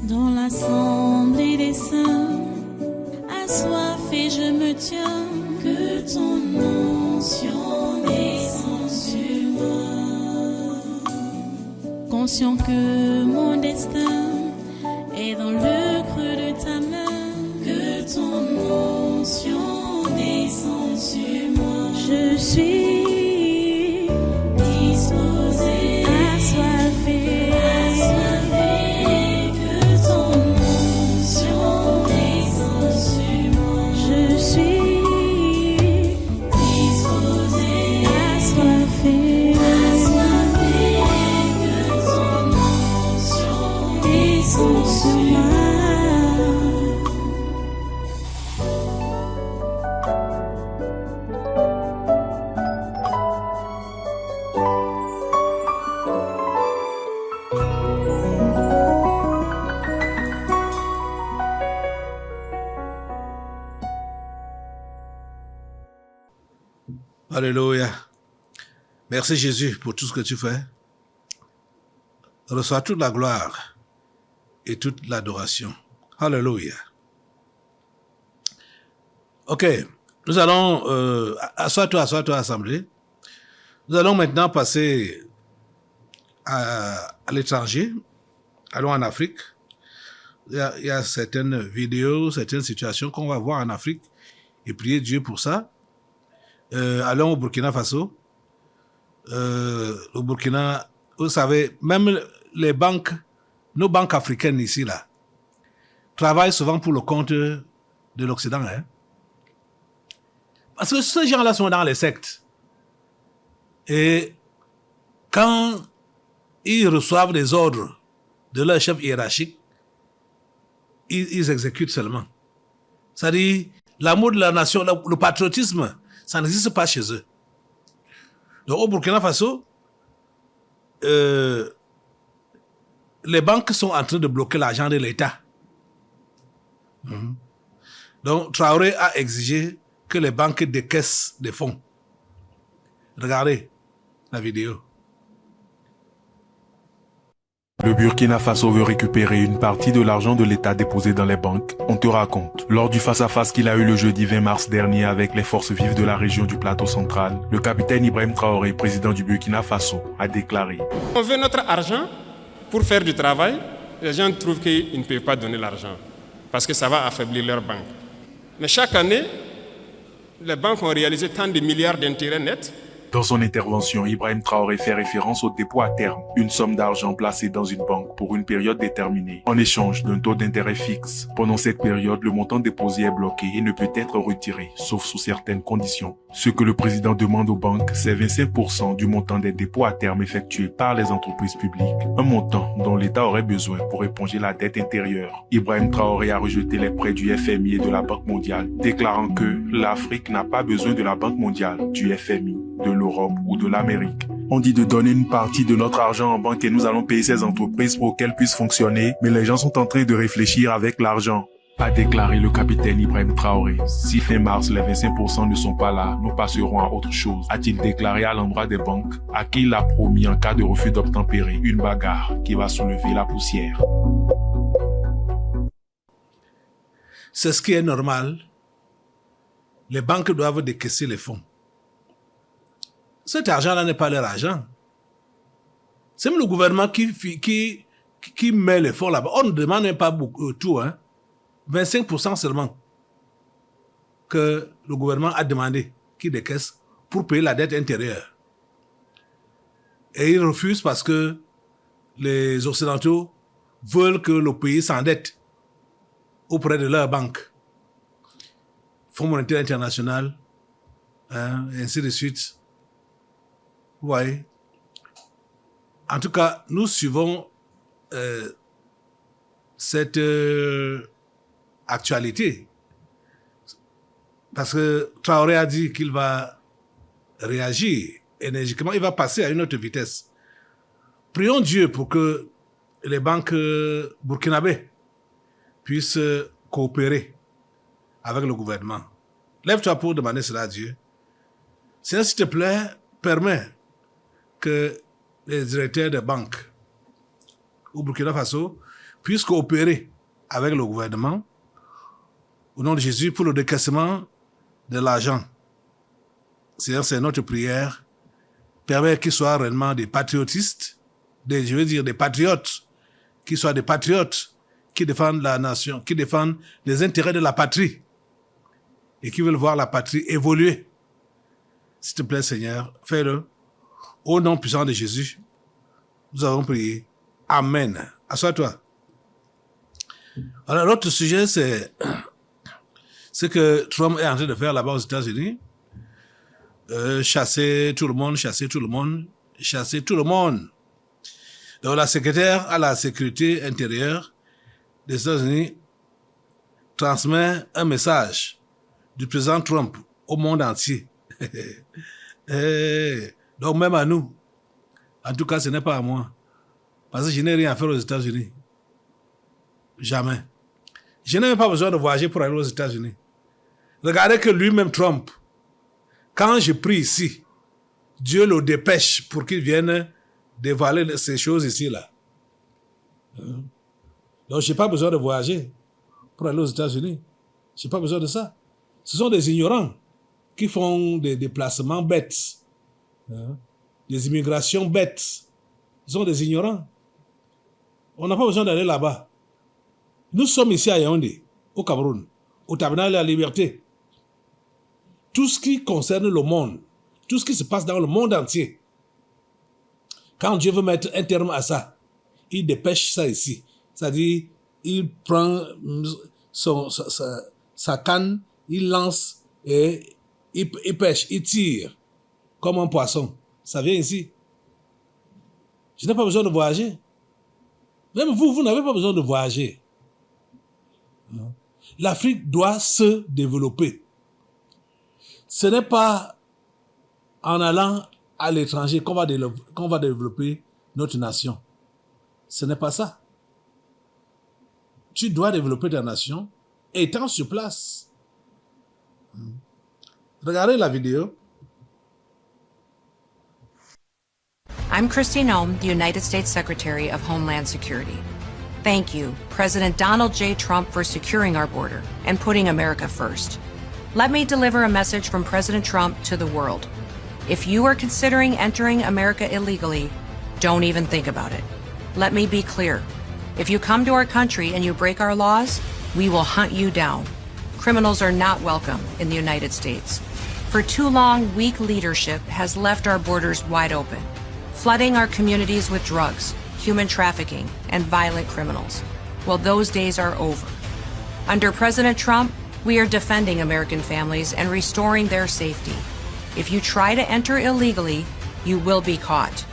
Dans l'assemblée des saints, assoiffé je me tiens, que ton onction descende sur moi. Conscient que mon destin est dans le creux de ta main, que ton onction descende sur moi. Je suis disposé, assoiffé, que ton onction descende sur moi. Je suis disposé, assoiffé, que ton onction descende sur moi. Alléluia. Merci Jésus pour tout ce que tu fais. Reçois toute la gloire et toute l'adoration. Alléluia. Ok, nous allons, assois-toi, assemblée. Nous allons maintenant passer à l'étranger. Allons en Afrique. Il y a certaines vidéos, certaines situations qu'on va voir en Afrique et prier Dieu pour ça. Allons au Burkina Faso. Au Burkina, vous savez, même les banques, nos banques africaines ici, là, travaillent souvent pour le compte de l'Occident. Hein? Parce que ces gens-là sont dans les sectes. Et quand ils reçoivent des ordres de leur chef hiérarchique, ils exécutent seulement. C'est-à-dire, l'amour de la nation, le patriotisme, ça n'existe pas chez eux. Donc, au Burkina Faso, les banques sont en train de bloquer l'argent de l'État. Donc, Traoré a exigé que les banques décaissent des fonds. Regardez la vidéo. Le Burkina Faso veut récupérer une partie de l'argent de l'État déposé dans les banques. On te raconte. Lors du face-à-face qu'il a eu le jeudi 20 mars dernier avec les forces vives de la région du Plateau central, le capitaine Ibrahim Traoré, président du Burkina Faso, a déclaré: On veut notre argent pour faire du travail. Les gens trouvent qu'ils ne peuvent pas donner l'argent parce que ça va affaiblir leurs banques. Mais chaque année, les banques ont réalisé tant de milliards d'intérêts nets. Dans son intervention, Ibrahim Traoré fait référence au dépôt à terme, une somme d'argent placée dans une banque pour une période déterminée, en échange d'un taux d'intérêt fixe. Pendant cette période, le montant déposé est bloqué et ne peut être retiré, sauf sous certaines conditions. Ce que le président demande aux banques, c'est 25% du montant des dépôts à terme effectués par les entreprises publiques, un montant dont l'État aurait besoin pour éponger la dette intérieure. Ibrahim Traoré a rejeté les prêts du FMI et de la Banque mondiale, déclarant que l'Afrique n'a pas besoin de la Banque mondiale, du FMI, de l'Europe ou de l'Amérique. On dit de donner une partie de notre argent en banque et nous allons payer ces entreprises pour qu'elles puissent fonctionner, mais les gens sont en train de réfléchir avec l'argent, a déclaré le capitaine Ibrahim Traoré. Si fin mars les 25% ne sont pas là, nous passerons à autre chose, a-t-il déclaré à l'endroit des banques, à qui il a promis en cas de refus d'obtempérer une bagarre qui va soulever la poussière. C'est ce qui est normal. Les banques doivent décaisser les fonds. Cet argent-là n'est pas leur argent. C'est même le gouvernement qui met les fonds là-bas. On ne demande même pas beaucoup, tout, hein. 25% seulement que le gouvernement a demandé qu'il décaisse pour payer la dette intérieure. Et ils refusent parce que les Occidentaux veulent que le pays s'endette auprès de leur banque. Fonds monétaire international, hein, et ainsi de suite. Oui. En tout cas, nous suivons cette actualité. Parce que Traoré a dit qu'il va réagir énergiquement, il va passer à une autre vitesse. Prions Dieu pour que les banques burkinabées puissent coopérer avec le gouvernement. Lève-toi pour demander cela à Dieu. Seigneur, s'il te plaît, permets que les directeurs de banques au Burkina Faso puisse coopérer avec le gouvernement au nom de Jésus pour le décaissement de l'argent. Seigneur, c'est notre prière. Permet qu'ils soient réellement des patriotistes, des patriotes, qu'ils soient des patriotes qui défendent la nation, qui défendent les intérêts de la patrie et qui veulent voir la patrie évoluer. S'il te plaît, Seigneur, fais-le. Au nom puissant de Jésus, nous avons prié. Amen. Assois-toi. Alors, l'autre sujet, c'est ce que Trump est en train de faire là-bas aux États-Unis. Chasser tout le monde, chasser tout le monde, chasser tout le monde. Donc, la secrétaire à la sécurité intérieure des États-Unis transmet un message du président Trump au monde entier. Donc, même à nous. En tout cas, ce n'est pas à moi. Parce que je n'ai rien à faire aux États-Unis. Jamais. Je n'ai même pas besoin de voyager pour aller aux États-Unis. Regardez que lui-même, Trump, quand je prie ici, Dieu le dépêche pour qu'il vienne dévoiler ces choses ici-là. Donc, je n'ai pas besoin de voyager pour aller aux États-Unis. Je n'ai pas besoin de ça. Ce sont des ignorants qui font des déplacements bêtes, des immigrations bêtes. Ce sont des ignorants. On n'a pas besoin d'aller là-bas. Nous sommes ici à Yaoundé, au Cameroun, au Tabernacle de la Liberté. Tout ce qui concerne le monde, tout ce qui se passe dans le monde entier, quand Dieu veut mettre un terme à ça, il dépêche ça ici. C'est-à-dire, il prend sa canne, il lance et il pêche, il tire comme un poisson. Ça vient ici. Je n'ai pas besoin de voyager. Même vous n'avez pas besoin de voyager. L'Afrique doit se développer. Ce n'est pas en allant à l'étranger qu'on va développer notre nation. Ce n'est pas ça. Tu dois développer ta nation étant sur place. Regardez la vidéo. I'm Kristi Noem, the United States Secretary of Homeland Security. Thank you, President Donald J. Trump, for securing our border and putting America first. Let me deliver a message from President Trump to the world. If you are considering entering America illegally, don't even think about it. Let me be clear. If you come to our country and you break our laws, we will hunt you down. Criminals are not welcome in the United States. For too long, weak leadership has left our borders wide open, flooding our communities with drugs, human trafficking, and violent criminals. Well, those days are over. Under President Trump, we are defending American families and restoring their safety. If you try to enter illegally, you will be caught.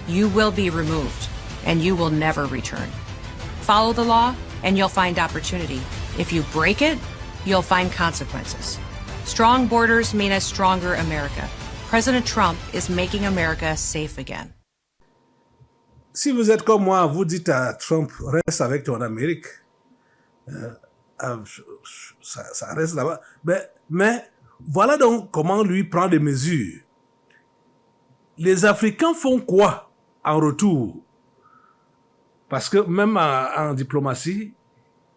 You will be removed, and you will never return. Follow the law, and you'll find opportunity. If you break it, you'll find consequences. Strong borders mean a stronger America. President Trump is making America safe again. Si vous êtes comme moi, vous dites à Trump, reste avec ton Amérique. Ça reste là-bas. Mais voilà donc comment lui prend des mesures. Les Africains font quoi en retour? Parce que même en diplomatie,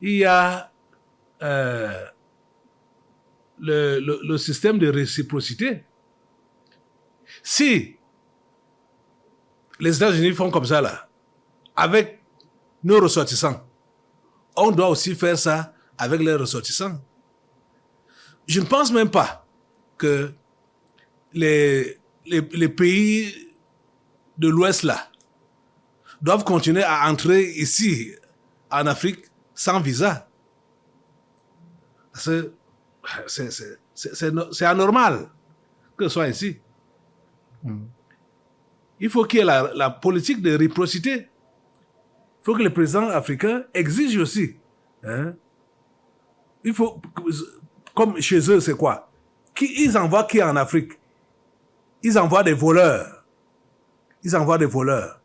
il y a le système de réciprocité. Si les États-Unis font comme ça là, avec nos ressortissants, on doit aussi faire ça avec les ressortissants. Je ne pense même pas que les pays de l'Ouest là doivent continuer à entrer ici en Afrique sans visa. C'est anormal que ce soit ici. Il faut qu'il y ait la politique de réciprocité. Il faut que les présidents africains exigent aussi. Il faut, comme chez eux, c'est quoi? Ils envoient qui en Afrique? Ils envoient des voleurs. Ils envoient des voleurs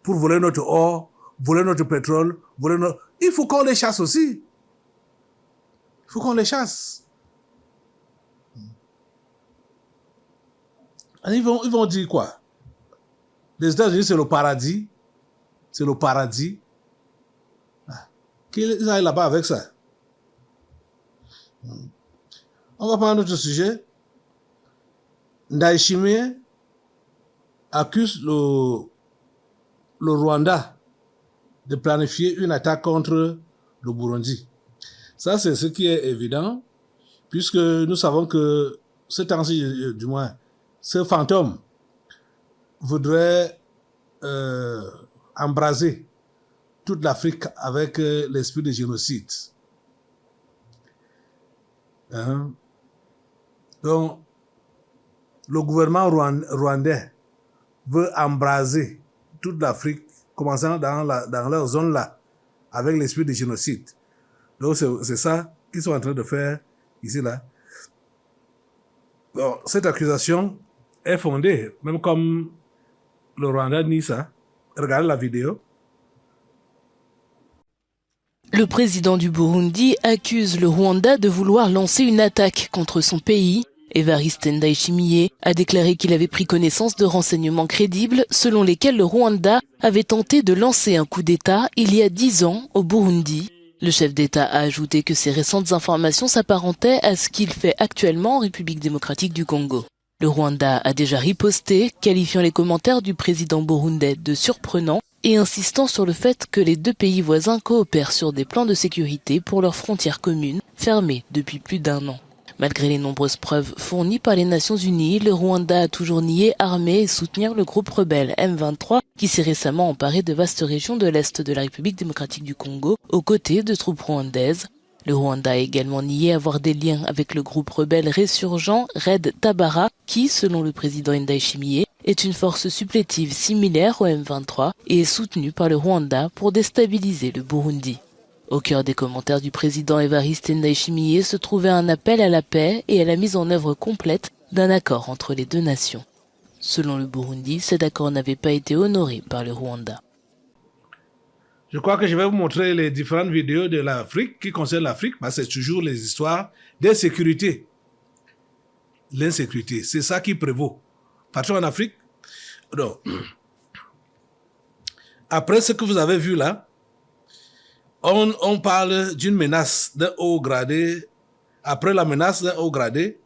pour voler notre or, voler notre pétrole, voler notre... Il faut qu'on les chasse aussi. Il faut qu'on les chasse. Ils vont dire quoi? Les États-Unis, c'est le paradis. C'est le paradis. qu'ils aillent là-bas avec ça. On va prendre un autre sujet. Ndayishimiye accuse le Rwanda de planifier une attaque contre le Burundi. Ça, c'est ce qui est évident, puisque nous savons que ce temps-ci, du moins, ce fantôme voudrait embraser toute l'Afrique avec l'esprit de génocide. Donc, le gouvernement rwandais veut embraser toute l'Afrique, commençant dans leur zone là, avec l'esprit de génocide. Donc, c'est ça qu'ils sont en train de faire ici là. Bon, cette accusation est fondée, même comme le Rwanda nie ça. Regardez la vidéo. Le président du Burundi accuse le Rwanda de vouloir lancer une attaque contre son pays. Evariste Ndayishimiye a déclaré qu'il avait pris connaissance de renseignements crédibles selon lesquels le Rwanda avait tenté de lancer un coup d'État il y a 10 ans au Burundi. Le chef d'État a ajouté que ces récentes informations s'apparentaient à ce qu'il fait actuellement en République démocratique du Congo. Le Rwanda a déjà riposté, qualifiant les commentaires du président burundais de surprenants et insistant sur le fait que les deux pays voisins coopèrent sur des plans de sécurité pour leurs frontières communes, fermées depuis plus d'1 an. Malgré les nombreuses preuves fournies par les Nations Unies, le Rwanda a toujours nié armer et soutenir le groupe rebelle M23 qui s'est récemment emparé de vastes régions de l'Est de la République démocratique du Congo aux côtés de troupes rwandaises. Le Rwanda a également nié avoir des liens avec le groupe rebelle résurgent Red Tabara qui, selon le président Ndayishimiye, est une force supplétive similaire au M23 et est soutenue par le Rwanda pour déstabiliser le Burundi. Au cœur des commentaires du président Evariste Ndayishimiye se trouvait un appel à la paix et à la mise en œuvre complète d'un accord entre les deux nations. Selon le Burundi, cet accord n'avait pas été honoré par le Rwanda. Je crois que je vais vous montrer les différentes vidéos de l'Afrique qui concernent l'Afrique, parce que c'est toujours les histoires d'insécurité. L'insécurité, c'est ça qui prévaut. Partout en Afrique. Donc, après ce que vous avez vu là, on parle d'une menace d'un haut gradé. Après la menace d'un haut gradé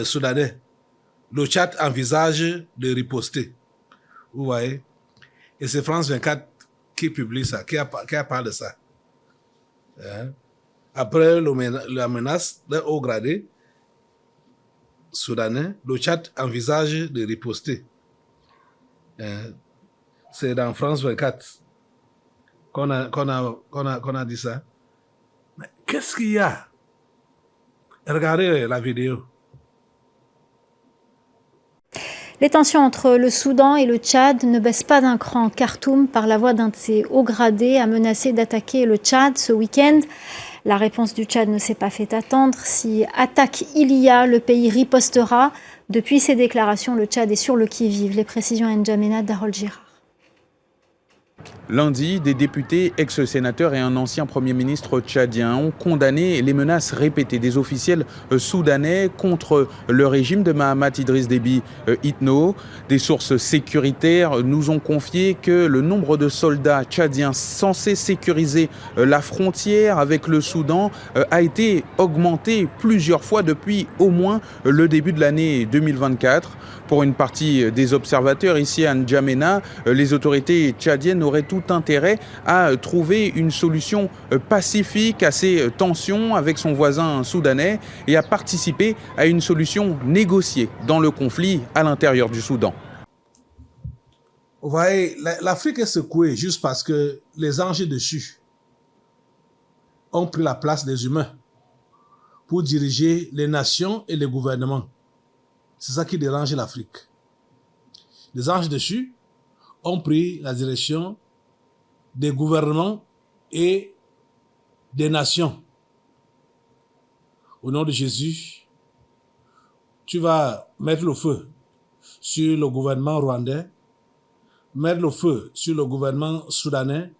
soudanais, le Tchad envisage de riposter. Vous voyez? Et c'est France 24 qui publie ça, qui parle de ça. Après la menace d'un haut gradé soudanais, le Tchad envisage de riposter. C'est dans France 24 qu'on a dit ça. Mais qu'est-ce qu'il y a? Regardez la vidéo. Les tensions entre le Soudan et le Tchad ne baissent pas d'un cran. Khartoum, par la voix d'un de ses hauts gradés, a menacé d'attaquer le Tchad ce week-end. La réponse du Tchad ne s'est pas fait attendre. Si attaque il y a, le pays ripostera. Depuis ces déclarations, le Tchad est sur le qui-vive. Les précisions à N'Djamena d'Harold Girard. Lundi, des députés, ex-sénateurs et un ancien Premier ministre tchadien ont condamné les menaces répétées des officiels soudanais contre le régime de Mahamat Idriss Déby Itno. Des sources sécuritaires nous ont confié que le nombre de soldats tchadiens censés sécuriser la frontière avec le Soudan a été augmenté plusieurs fois depuis au moins le début de l'année 2024. Pour une partie des observateurs ici à N'Djamena, les autorités tchadiennes auraient tout intérêt à trouver une solution pacifique à ces tensions avec son voisin soudanais et à participer à une solution négociée dans le conflit à l'intérieur du Soudan. Vous voyez, l'Afrique est secouée juste parce que les anges dessus ont pris la place des humains pour diriger les nations et les gouvernements. C'est ça qui dérange l'Afrique. Les anges dessus ont pris la direction des gouvernements et des nations. Au nom de Jésus, tu vas mettre le feu sur le gouvernement rwandais, mettre le feu sur le gouvernement soudanais,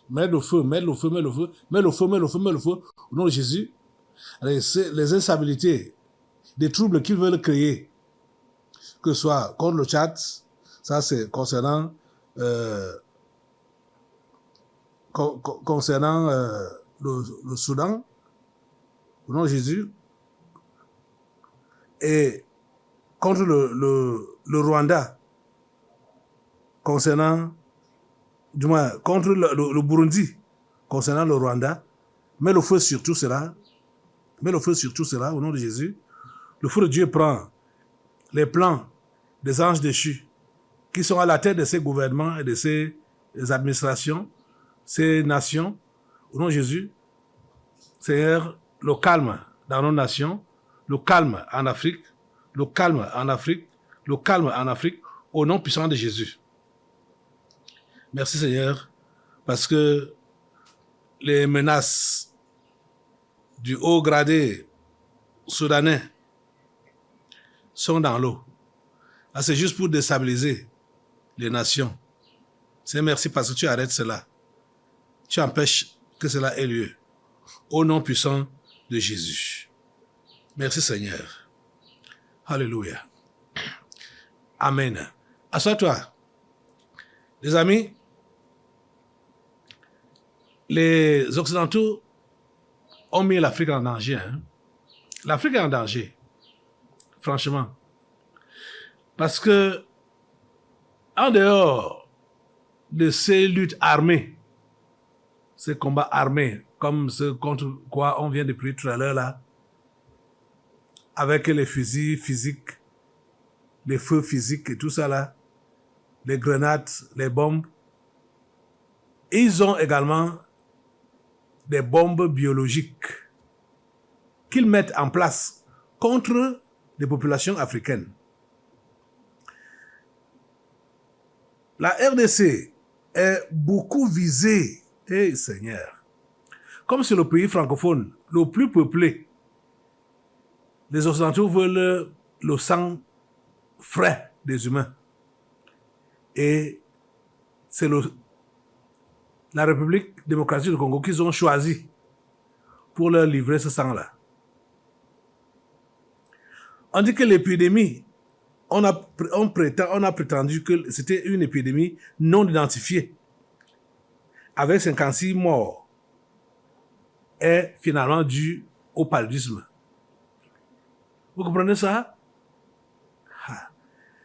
mettre le feu, au nom de Jésus. Les instabilités, des troubles qu'ils veulent créer, que ce soit contre le Tchad, ça c'est concernant concernant le Soudan, au nom de Jésus, et contre le Rwanda, concernant, du moins, contre le Burundi, concernant le Rwanda, mets le feu sur tout cela, au nom de Jésus. Le feu de Dieu prend les plans des anges déchus qui sont à la tête de ces gouvernements et de ces administrations, ces nations, au nom de Jésus. Seigneur, le calme dans nos nations, le calme en Afrique, le calme en Afrique, le calme en Afrique, au nom puissant de Jésus. Merci Seigneur, parce que les menaces du haut gradé soudanais sont dans l'eau. C'est juste pour déstabiliser les nations. Seigneur, merci parce que tu arrêtes cela. Tu empêches que cela ait lieu. Au nom puissant de Jésus. Merci Seigneur. Alléluia. Amen. Assois-toi. Les amis, les Occidentaux ont mis l'Afrique en danger. L'Afrique est en danger. Franchement. Parce que, en dehors de ces luttes armées, ces combats armés, comme ce contre quoi on vient de prier tout à l'heure là, avec les fusils physiques, les feux physiques et tout ça là, les grenades, les bombes, ils ont également des bombes biologiques qu'ils mettent en place contre les populations africaines. La RDC est beaucoup visée, Seigneur. Comme c'est le pays francophone le plus peuplé, les Occidentaux veulent le sang frais des humains. Et c'est la République démocratique du Congo qu'ils ont choisi pour leur livrer ce sang-là. On dit que l'épidémie, on a prétendu que c'était une épidémie non identifiée, avec 56 morts, est finalement due au paludisme. Vous comprenez ça?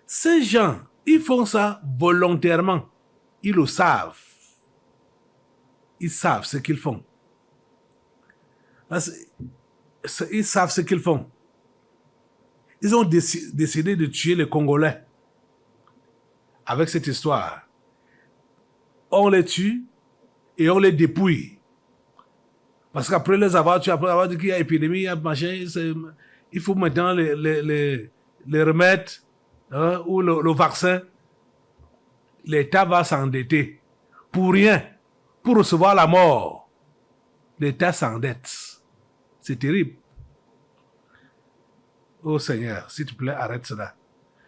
Ces gens, ils font ça volontairement. Ils le savent. Ils savent ce qu'ils font. Ils savent ce qu'ils font. Ils ont décidé de tuer les Congolais. Avec cette histoire. On les tue et on les dépouille. Parce qu'après les avoir tués, après avoir dit qu'il y a épidémie, il y a machin, il faut maintenant les remettre, ou le vaccin. L'État va s'endetter pour rien, pour recevoir la mort. L'État s'endette. C'est terrible. Oh Seigneur, s'il te plaît, arrête cela.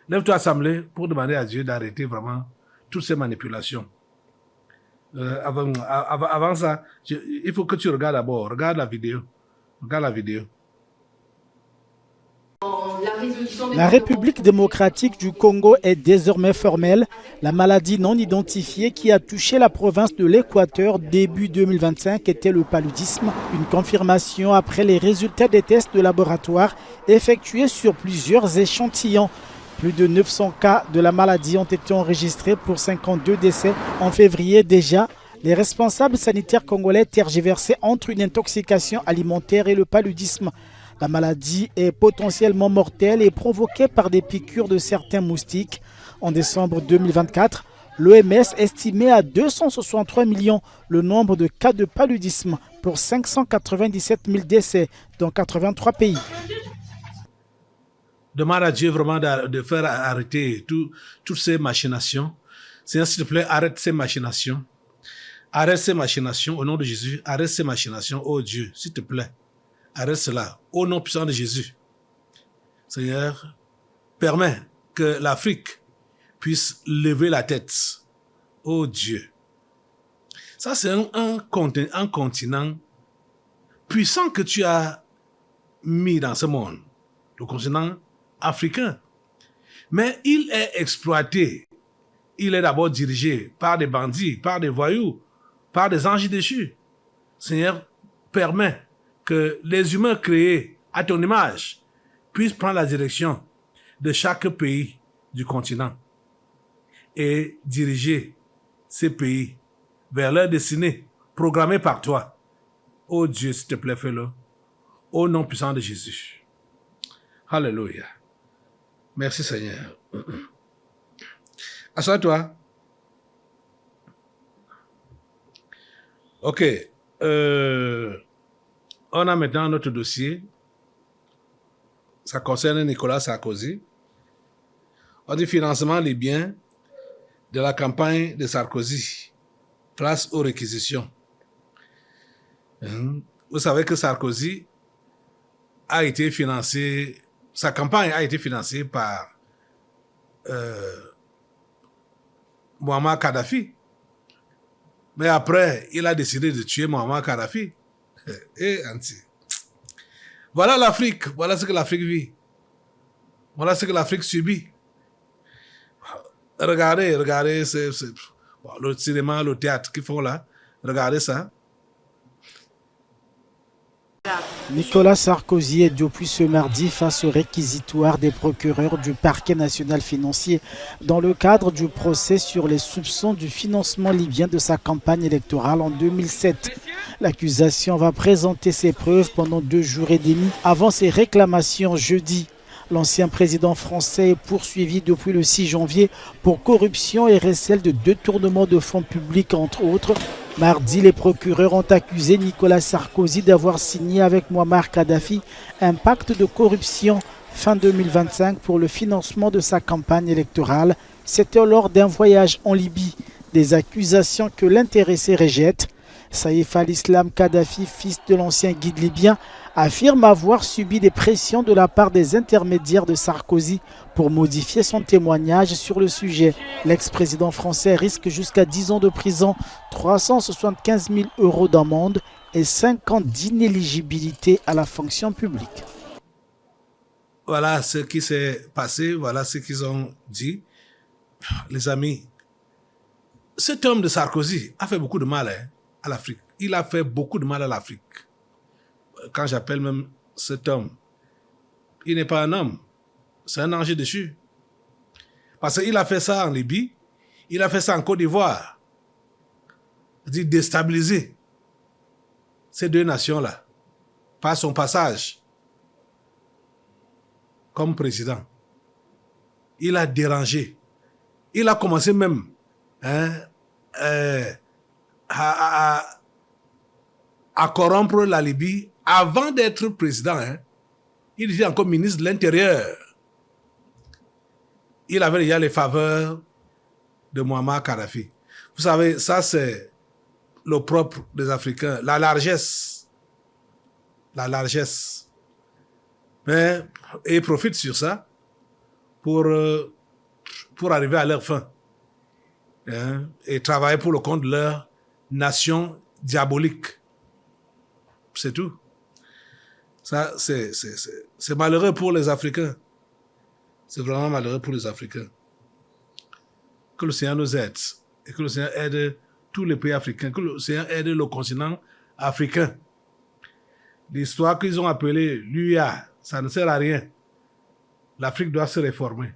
Lève-toi assemblée pour demander à Dieu d'arrêter vraiment toutes ces manipulations. Avant ça, il faut que tu regardes d'abord. Regarde la vidéo. Regarde la vidéo. La République démocratique du Congo est désormais formelle. La maladie non identifiée qui a touché la province de l'Équateur début 2025 était le paludisme. Une confirmation après les résultats des tests de laboratoire effectués sur plusieurs échantillons. Plus de 900 cas de la maladie ont été enregistrés pour 52 décès en février déjà. Les responsables sanitaires congolais tergiversaient entre une intoxication alimentaire et le paludisme. La maladie est potentiellement mortelle et provoquée par des piqûres de certains moustiques. En décembre 2024, l'OMS estimait à 263 millions le nombre de cas de paludisme pour 597 000 décès dans 83 pays. Demande à Dieu vraiment de faire arrêter toutes ces machinations. Seigneur, s'il te plaît, arrête ces machinations. Arrête ces machinations au nom de Jésus. Arrête ces machinations, oh Dieu, s'il te plaît. Arrête cela, au nom puissant de Jésus. Seigneur, permets que l'Afrique puisse lever la tête. Oh Dieu. Ça, c'est un continent puissant que tu as mis dans ce monde. Le continent africain. Mais il est exploité. Il est d'abord dirigé par des bandits, par des voyous. par des anges déchus. Seigneur, permet que les humains créés à ton image puissent prendre la direction de chaque pays du continent et diriger ces pays vers leur destinée programmée par toi. Oh Dieu, s'il te plaît, fais-le. Au nom puissant de Jésus. Alléluia. Merci Seigneur. Assois-toi. Ok. On a maintenant notre dossier. Ça concerne Nicolas Sarkozy. On dit financement libyen de la campagne de Sarkozy. Place aux réquisitions. Vous savez que Sarkozy a été financé, sa campagne a été financée par Muammar Kadhafi. Mais après, il a décidé de tuer Muammar Kadhafi. Voilà l'Afrique, voilà ce que l'Afrique vit. Voilà ce que l'Afrique subit. Regardez, le cinéma, le théâtre qu'ils font là. Regardez ça. Nicolas Sarkozy est depuis ce mardi face au réquisitoire des procureurs du parquet national financier dans le cadre du procès sur les soupçons du financement libyen de sa campagne électorale en 2007. L'accusation va présenter ses preuves pendant 2 jours et demi avant ses réclamations jeudi. L'ancien président français est poursuivi depuis le 6 janvier pour corruption et recel de détournement de fonds publics, entre autres. Mardi, les procureurs ont accusé Nicolas Sarkozy d'avoir signé avec Muammar Kadhafi un pacte de corruption fin 2025 pour le financement de sa campagne électorale. C'était lors d'un voyage en Libye. Des accusations que l'intéressé rejette. Saïf al-Islam Kadhafi, fils de l'ancien guide libyen, affirme avoir subi des pressions de la part des intermédiaires de Sarkozy pour modifier son témoignage sur le sujet. L'ex-président français risque jusqu'à 10 ans de prison, 375 000 € d'amende et 5 ans d'inéligibilité à la fonction publique. Voilà ce qui s'est passé, voilà ce qu'ils ont dit. Les amis, cet homme de Sarkozy a fait beaucoup de mal à l'Afrique. Il a fait beaucoup de mal à l'Afrique. Quand j'appelle même cet homme, il n'est pas un homme, c'est un ange déchu. Parce qu'il a fait ça en Libye, il a fait ça en Côte d'Ivoire. C'est-à-dire déstabiliser ces 2 nations-là par son passage comme président. Il a dérangé. Il a commencé même à corrompre la Libye avant d'être président. Il était encore ministre de l'Intérieur. Il avait déjà les faveurs de Muammar Kadhafi. Vous savez, ça c'est le propre des Africains, la largesse. La largesse. Mais ils profitent sur ça pour arriver à leur fin. Et travailler pour le compte de leur nation diabolique. C'est tout. Ça, c'est malheureux pour les Africains. C'est vraiment malheureux pour les Africains. Que le Seigneur nous aide. Et que le Seigneur aide tous les pays africains. Que le Seigneur aide le continent africain. L'histoire qu'ils ont appelée l'UA, ça ne sert à rien. L'Afrique doit se réformer.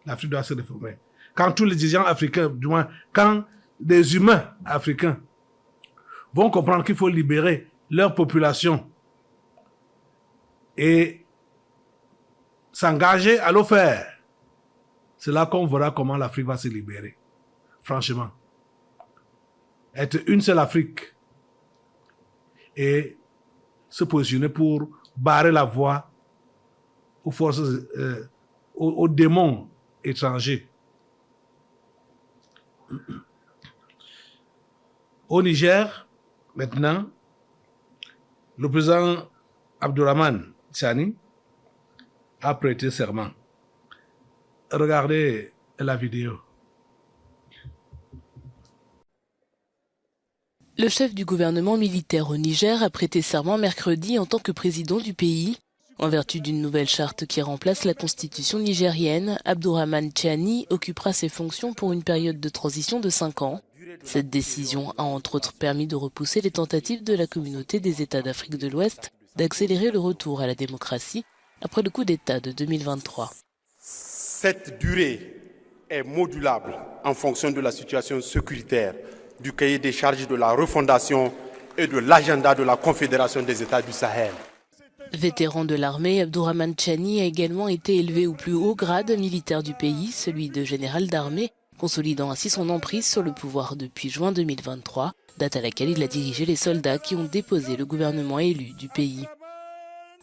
L'Afrique doit se réformer. Quand tous les dirigeants africains, du moins, quand des humains africains vont comprendre qu'il faut libérer leur population et s'engager à le faire, c'est là qu'on verra comment l'Afrique va se libérer. Franchement. Être une seule Afrique et se positionner pour barrer la voie aux forces, aux démons étrangers. Au Niger, maintenant, le président Abdourahmane Tchani a prêté serment. Regardez la vidéo. Le chef du gouvernement militaire au Niger a prêté serment mercredi en tant que président du pays. En vertu d'une nouvelle charte qui remplace la constitution nigérienne, Abdourahmane Tchani occupera ses fonctions pour une période de transition de 5 ans. Cette décision a entre autres permis de repousser les tentatives de la communauté des États d'Afrique de l'Ouest d'accélérer le retour à la démocratie après le coup d'État de 2023. Cette durée est modulable en fonction de la situation sécuritaire, du cahier des charges de la refondation et de l'agenda de la Confédération des États du Sahel. Vétéran de l'armée, Abdourahmane Tchani a également été élevé au plus haut grade militaire du pays, celui de général d'armée, consolidant ainsi son emprise sur le pouvoir depuis juin 2023, date à laquelle il a dirigé les soldats qui ont déposé le gouvernement élu du pays.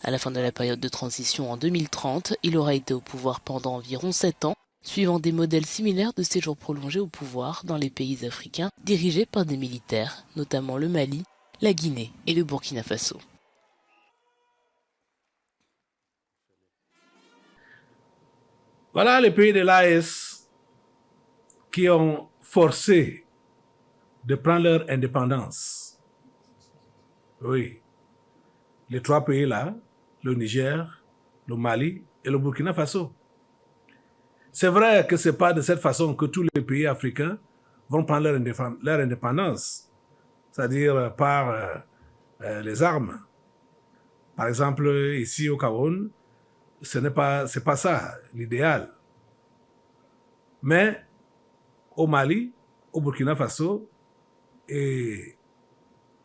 À la fin de la période de transition en 2030, il aura été au pouvoir pendant environ 7 ans, suivant des modèles similaires de séjour prolongé au pouvoir dans les pays africains dirigés par des militaires, notamment le Mali, la Guinée et le Burkina Faso. Voilà les pays de l'AES qui ont forcé de prendre leur indépendance. Oui. Les 3 pays-là, le Niger, le Mali et le Burkina Faso. C'est vrai que ce n'est pas de cette façon que tous les pays africains vont prendre leur indépendance, c'est-à-dire par les armes. Par exemple, ici au Cameroun, c'est pas ça l'idéal. Mais au Mali, au Burkina Faso et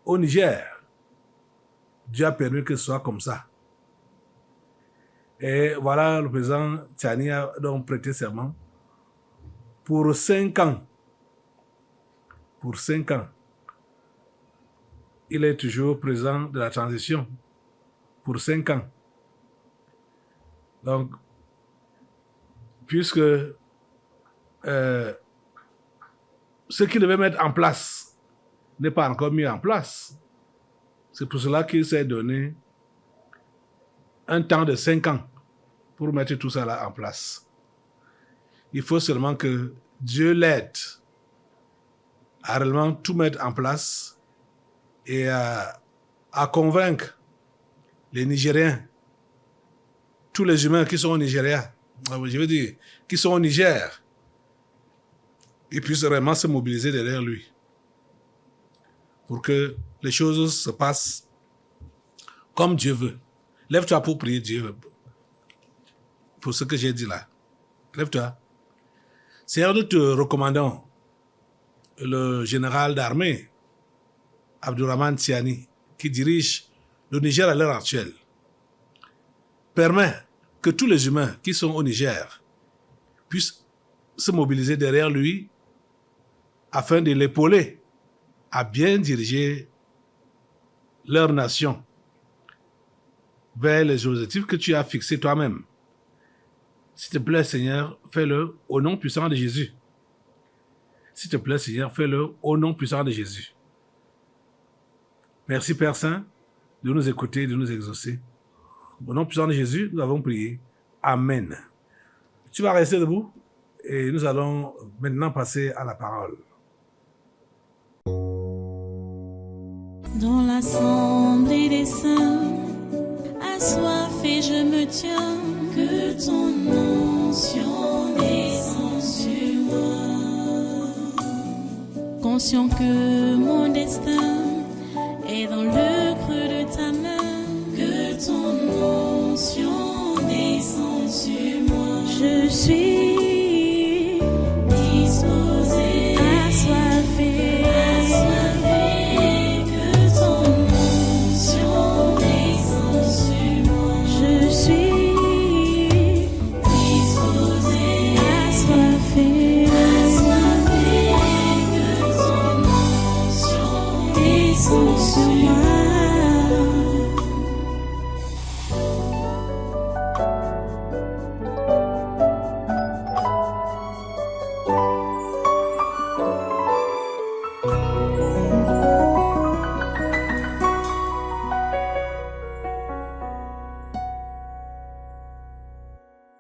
au Niger, Dieu a permis que ce soit comme ça. Et voilà, le président Tchani a donc prêté serment pour 5 ans. Pour 5 ans. Il est toujours président de la transition. Pour 5 ans. Donc, puisque ce qu'il devait mettre en place n'est pas encore mis en place, c'est pour cela qu'il s'est donné un temps de 5 ans pour mettre tout ça là en place. Il faut seulement que Dieu l'aide à réellement tout mettre en place et à convaincre les Nigériens, tous les humains qui sont au Nigeria, je veux dire, qui sont au Niger, ils puissent vraiment se mobiliser derrière lui pour que les choses se passent comme Dieu veut. Lève-toi pour prier Dieu pour ce que j'ai dit là. Lève-toi. Seigneur, nous te recommandons le général d'armée, Abdourahmane Tchani, qui dirige le Niger à l'heure actuelle. Permet que tous les humains qui sont au Niger puissent se mobiliser derrière lui afin de l'épauler à bien diriger leur nation vers les objectifs que tu as fixés toi-même. S'il te plaît, Seigneur, fais-le au nom puissant de Jésus. S'il te plaît, Seigneur, fais-le au nom puissant de Jésus. Merci, Père Saint, de nous écouter, de nous exaucer. Au nom puissant de Jésus, nous avons prié. Amen. Tu vas rester debout et nous allons maintenant passer à la parole. Dans l'assemblée des saints, assoiffé je me tiens, que ton onction descend sur moi. Conscient que mon destin